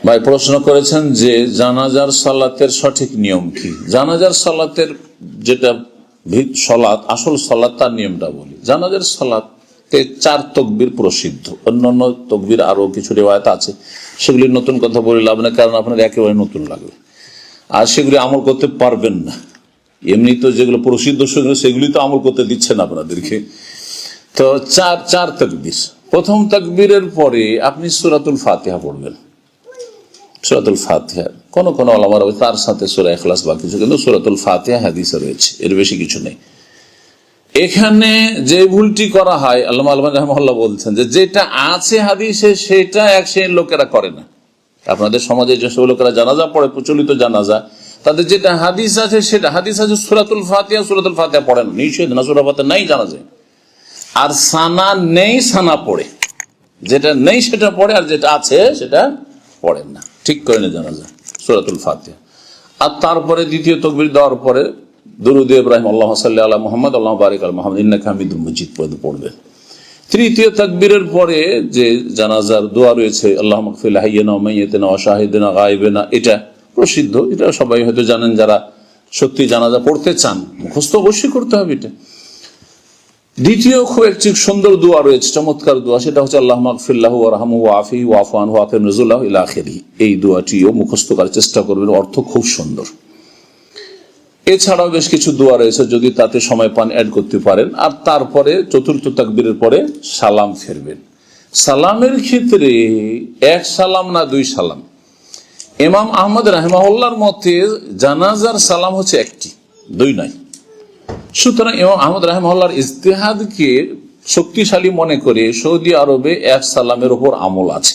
ভাই প্রশ্ন করেছেন যে জানাজার সালাতের সঠিক নিয়ম কি। জানাজার সালাতের যেটা সালাত, আসল সালাত, তার নিয়মটা বলি। জানাজার সালাতে 4 তাকবীর প্রসিদ্ধ, অন্যান্য তাকবীর আরো কিছু রিওয়ায়াত আছে, সেগুলি নতুন কথা বলে লাভ না, কারণ আপনার একেবারে নতুন লাগবে আর সেগুলি আমল করতে পারবেন না। এমনি তো যেগুলো প্রসিদ্ধ সেগুলি তো আমল করতে দিচ্ছেন আপনাদেরকে। তো চার তাকবীর। প্রথম তাকবীরের পরে আপনি সূরাতুল ফাতিহা পড়বেন। সূরাতুল ফাতিহা কোন ওলামারা তার সাথে সূরা ইখলাস বা কিছু, কিন্তু সূরাতুল ফাতিহা হাদিসে রয়েছে, এর বেশি কিছু নেই। এখানে যে ভুলটি করা হয়, আল্লামা আলবানী রাহিমাহুল্লাহ বলছেন যে যেটা আছে হাদিসে সেটা এক শ্রেণীর লোকেরা করে না। আপনাদের সমাজে যেসব লোকেরা জানাজা পড়ে, প্রচলিত জানাজা, তাদের যেটা হাদিস আছে সেটা হাদিস আছে সূরাতুল ফাতিহা পড়ে না, নিষেধ না, সূরা ফাতিহা নাই জানাজা। আর সানা নেই, সানা পড়ে, যেটা নেই সেটা পড়ে, আর যেটা আছে সেটা পড়েন না। ঠিক করে না জানাজা সূরাতুল ফাতিহা। আর তারপরে দ্বিতীয় তাকবীর দেওয়ার পরে দুরূদ ইব্রাহিম আল্লাহুম্মা সাল্লি আলা মুহাম্মদ আল্লাহুম্মা বারিক আলা মুহাম্মদ ইন্নাকা হামিদুম মাজিদ পড়বেন। তৃতীয় তাকবীরের পরে যে জানাজার দোয়া রয়েছে, আল্লাহুম্মা গফির লিহাইয়িনা ওয়া মাইয়িতিনা ওয়া শাহিদিনা গায়বিনা, এটা প্রসিদ্ধ, এটা সবাই হয়তো জানেন। যারা সত্যি জানাজা পড়তে চান মুখস্থ অবশ্যই করতে হবে এটা। দ্বিতীয় খুব একটি সুন্দর দোয়া রয়েছে, চমৎকার দোয়া, সেটা হচ্ছে আল্লাহুম্মা গফির লাহু ওয়ারহামহু ওয়াআফিহি ওয়াফু আনহু ওয়াকরিম নুজুলাহু ইলা আখিরিহি। এই দোয়াটিও মুখস্থ করার চেষ্টা করবেন, অর্থ খুব সুন্দর। এছাড়াও বেশ কিছু দোয়া রয়েছে, যদি তাতে সময় পান অ্যাড করতে পারেন। আর তারপরে চতুর্থ তাকবীরের পরে সালাম ফেরবেন। সালামের ক্ষেত্রে 1 সালাম না 2 সালাম। ইমাম আহমদ রাহিমাহুল্লাহর মতে জানাজার সালাম হচ্ছে 1টি, 2 নয়। সুতরাং ইমাম আহমদ রাহিমাহুল্লাহর ইজতিহাদকে শক্তিশালী মনে করে সৌদি আরবে 1 সালামের উপর আমল আছে,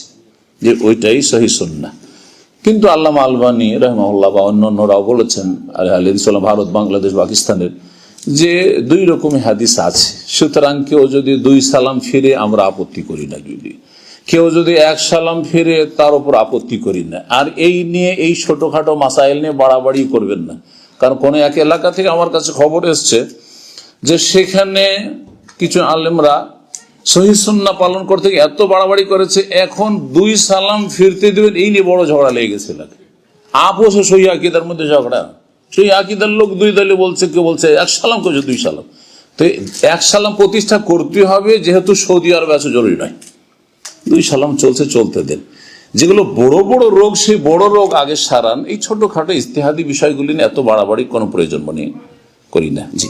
যে ওইটাই সহিহ সুন্নাহ। কিন্তু আল্লামা আলবানী রাহিমাহুল্লাহ বা অন্যান্যরাও বলেছেন, ভারত, বাংলাদেশ, পাকিস্তানের, যে 2 রকমের হাদিস আছে। সুতরাং কেউ যদি 2 সালাম ফিরে আমরা আপত্তি করি না, যদি কেউ যদি 1 সালাম ফিরে তার উপর আপত্তি করি না। আর এই নিয়ে, এই ছোটখাটো মাসাইল নিয়ে বাড়াবাড়ি করবেন না, কারণ কোন এক এলাকা থেকে আমার কাছে খবর এসছে যে সেখানে কিছু আলেমরা সহিহ সুন্নাহ পালন করতে গিয়ে এত বাড়াবাড়ি করেছে, এখন 2 সালাম ফিরতে দেবেন এই নিয়ে বড় ঝগড়া লেগে গেছে। আপোষে সহি আকীদার মধ্যে ঝগড়া, সহি আকীদার লোক 2 দলে বলছে, কেউ বলছে 1 সালাম, কেউ 2 সালাম। তো 1 সালাম প্রতিষ্ঠা করতে হবে, যেহেতু সৌদি আরবে আছে, জরুরি নয়। 2 সালাম চলতে দেন। যেগুলো বড় বড় রোগ, সেই বড় রোগ আগে সারান। এই ছোটখাটো ইজতিহাদি বিষয়গুলি নিয়ে এত বাড়াবাড়ি কোনো প্রয়োজন মনে করি না। জি।